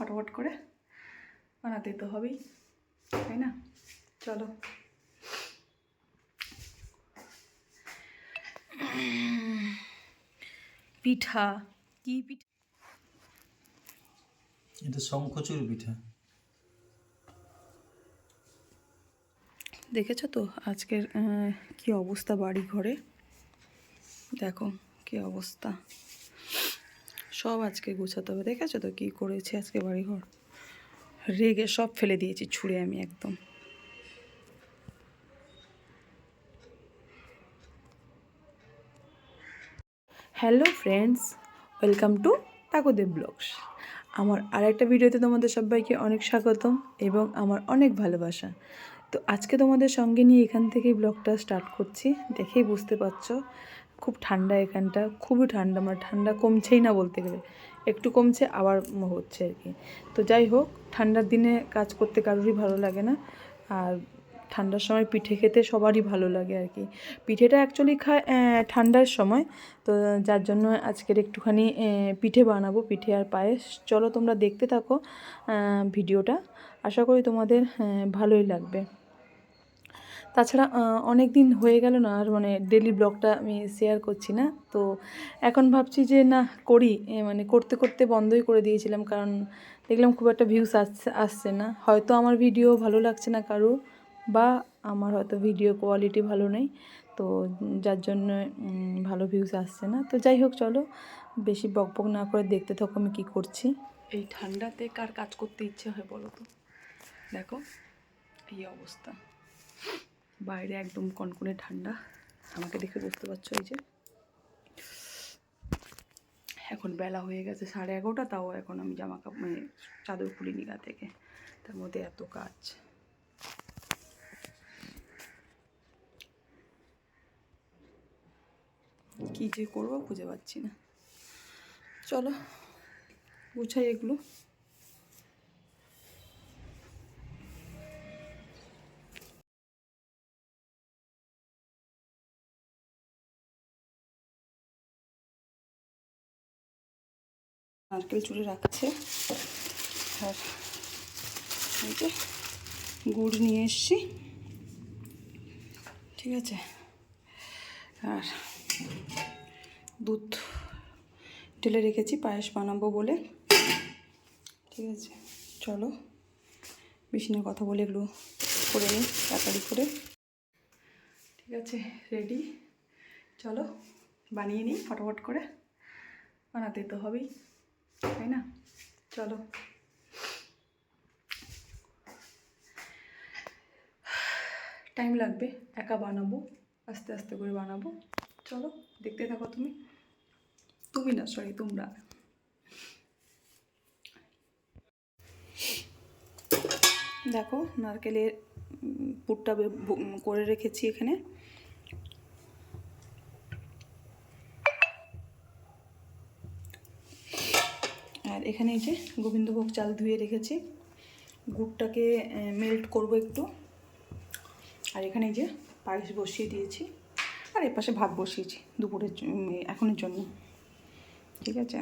ফটাফট করে বানাতে তো হবেই, তাই না? চলো। পিঠা, কি পিঠা? এটা শঙ্খচূড় পিঠা। দেখেছো তো আজকের কি অবস্থা বাড়ি ঘরে, দেখো কি অবস্থা, সব আজকে গোছাতে হবে। দেখেছো তো কি করেছে আজকে বাড়ি ঘর, রেগে সব ফেলে দিয়েছি ছুঁড়ে আমি একদম। Hello friends, welcome to Kakudeb blogs. আমার আরেকটা ভিডিওতে তোমাদের সবাইকে অনেক স্বাগতম এবং আমার অনেক ভালোবাসা। তো আজকে তোমাদের সঙ্গে নিয়ে এখান থেকেই ব্লগটা স্টার্ট করছি। দেখেই বুঝতে পারছো খুব ঠান্ডা এখানটা, খুবই ঠান্ডা, মানে ঠান্ডা কমছেই না বলতে গেলে, একটু কমছে আবার হচ্ছে আর কি। তো যাই হোক, ঠান্ডার দিনে কাজ করতে কারোরই ভালো লাগে না, আর ঠান্ডার সময় পিঠে খেতে সবারই ভালো লাগে আর কি। পিঠেটা অ্যাকচুয়ালি খায় ঠান্ডার সময়, তো যার জন্য আজকের একটুখানি পিঠে বানাবো, পিঠে আর পায়েস। চলো তোমরা দেখতে থাকো ভিডিওটা, আশা করি তোমাদের ভালোই লাগবে। তাছাড়া অনেক দিন হয়ে গেল না আর, মানে ডেলি ব্লগটা আমি শেয়ার করছি না। তো এখন ভাবছি যে না করি, মানে করতে করতে বন্ধই করে দিয়েছিলাম, কারণ দেখলাম খুব একটা ভিউস আসছে না। হয়তো আমার ভিডিও ভালো লাগছে না কারো, বা আমার হয়তো ভিডিও কোয়ালিটি ভালো নেই, তো যার জন্য ভালো ভিউস আসছে না। তো যাই হোক, চলো বেশি বকবক না করে দেখতে থাকো আমি কী করছি। এই ঠান্ডাতে কার কাজ করতে ইচ্ছে হয় বলো তো? দেখো এই অবস্থা, বাইরে একদম কনকনে ঠান্ডা, আমাকে দেখে বুঝতে পারছো। এই যে এখন বেলা হয়ে গেছে 11:30, তাও এখন আমি জামা কাপড় মানে চাদর খুলিনি গা থেকে, তার মধ্যে এত কাজ। কী যে করবো খুঁজে পাচ্ছি না। চলো গুছাই এগুলো। নারকেল চুড়ে রাখছে, আর এই যে গুড় নিয়ে এসছি, ঠিক আছে, আর দুধ ঢেলে রেখেছি পায়েস বানাবো বলে, ঠিক আছে। চলো বেশি না কথা বলে এগুলো করে নিই তাড়াতাড়ি করে, ঠিক আছে, রেডি। চলো বানিয়ে নিই ফটাফট করে, বানাতে তো হবেই, তাই না? চলো। টাইম লাগবে, একা বানাবো, আস্তে আস্তে করে বানাবো। চলো দেখতে থাকো তুমি, না সরি তোমরা। দেখো নারকেলের পুরটা করে রেখেছি এখানে, আর এখানে এই যে গোবিন্দভোগ চাল ধুয়ে রেখেছি, গুড়টাকে মেল্ট করব একটু, আর এখানে এই যে পায়েস বসিয়ে দিয়েছি, আর এর পাশে ভাত বসিয়েছি দুপুরের এখনের জন্য, ঠিক আছে।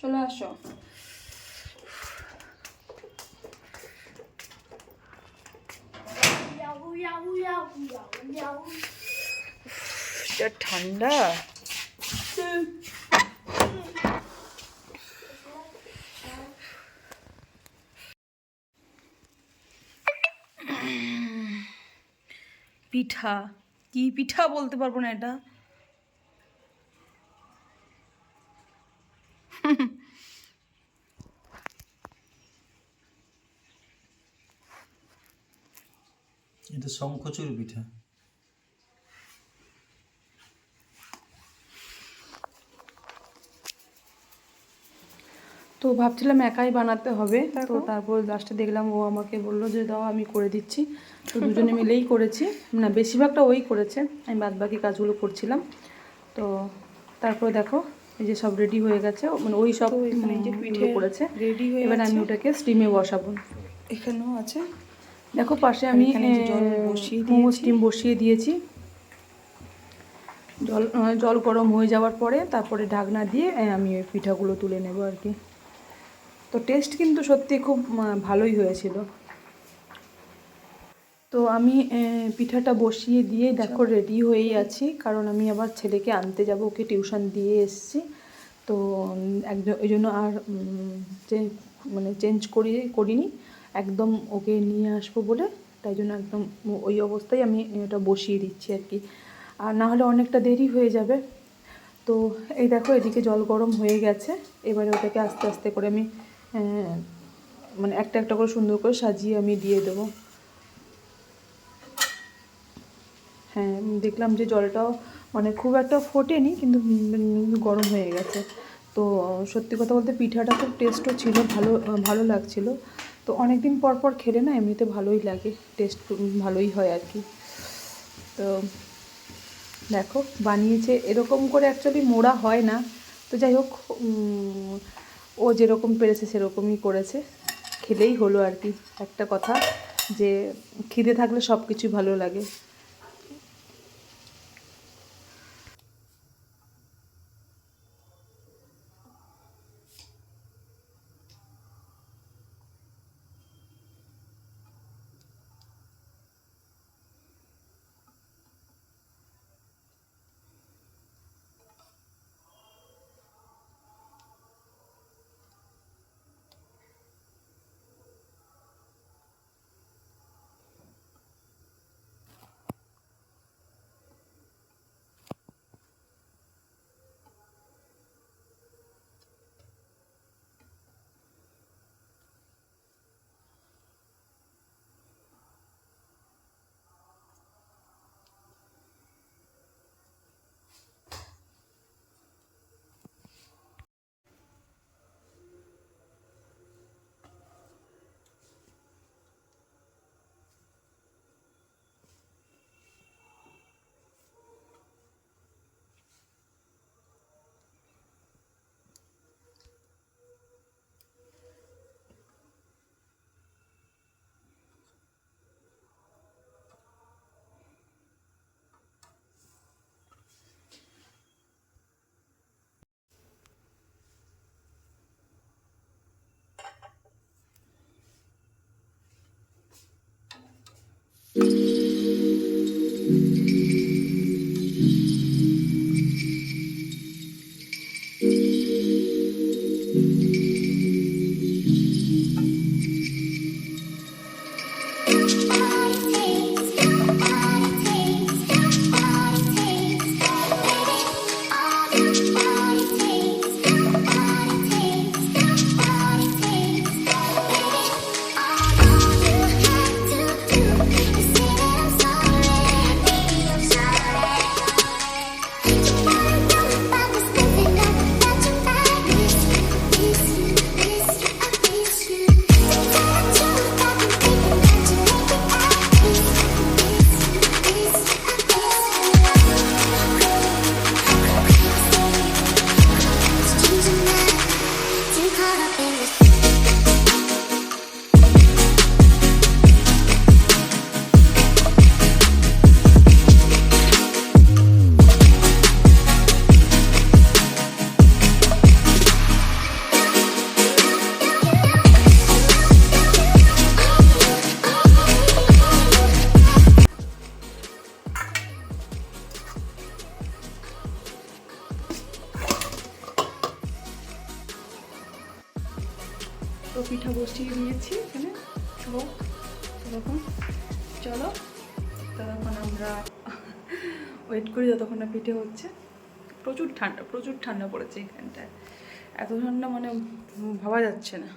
চলে আসো। ঠান্ডা পিঠা, কি পিঠা বলতে পারবো না এটা। এটা শঙ্খচূড় পিঠা। তো ভাবছিলাম একাই বানাতে হবে, তো তারপর লাস্টে দেখলাম ও আমাকে বললো যে দাও আমি করে দিচ্ছি, তো দুজনে মিলেই করেছি, না বেশিরভাগটা ওই করেছে, আমি বাদ বাকি কাজগুলো করছিলাম। তো তারপর দেখো এই যে সব রেডি হয়ে গেছে, মানে ওই সব এখানে এই যে পিঠে করেছে রেডি হয়ে এবার আমি আছে। ওটাকে স্টিমে বসাবো। এখানেও আছে। দেখো পাশে আর আমি এখানে যে জল বসিয়ে মোমো দিয়েছি। স্টিম বসিয়ে দিয়েছি। জল গরম হয়ে যাওয়ার পরে তারপরে ঢাকনা দিয়ে আমি ওই পিঠাগুলো তুলে নেব আর কি। তো টেস্ট কিন্তু সত্যি খুব ভালোই হয়েছিল। তো আমি পিঠাটা বসিয়ে দিয়ে দেখো রেডি হয়েই আছি, কারণ আমি আবার ছেলেকে আনতে যাব, ওকে টিউশন দিয়ে এসেছি। তো একদম এই জন্য আর চেঞ্জ করিনি, একদম ওকে নিয়ে আসবো বলে, তাই জন্য একদম ওই অবস্থায় আমি এটা বসিয়ে দিচ্ছি আর কি, আর না হলে অনেকটা দেরি হয়ে যাবে। তো এই দেখো এদিকে জল গরম হয়ে গেছে, এবারে ওটাকে আস্তে আস্তে করে আমি মানে একটা একটা করে সুন্দর করে সাজিয়ে আমি দিয়ে দেবো। হ্যাঁ, দেখলাম যে জলটাও মানে খুব একটা ফোটেনি, কিন্তু গরম হয়ে গেছে। তো সত্যি কথা বলতে পিঠাটা খুব টেস্টও ছিল, ভালো লাগছিল। তো অনেক দিন পর পর খেলে না এমনিতে ভালোই লাগে, টেস্ট ভালোই হয় আর কি। তো দেখো বানিয়েছে, এরকম করে অ্যাকচুয়ালি মোড়া হয় না, তো যাই হোক ও যেরকম পেরেছে সেরকমই করেছে, খেলেই হলো আর কি। একটা কথা যে খিদে থাকলে সব কিছুই ভালো লাগে। তো পিঠা বসিয়ে দিয়েছি এখানে, হোক তখন চলো ততক্ষণ আমরা ওয়েট করি, যতক্ষণ না পিঠে হচ্ছে। প্রচুর ঠান্ডা পড়েছে এখানটায়, এত ঠান্ডা মানে ভাবা যাচ্ছে না।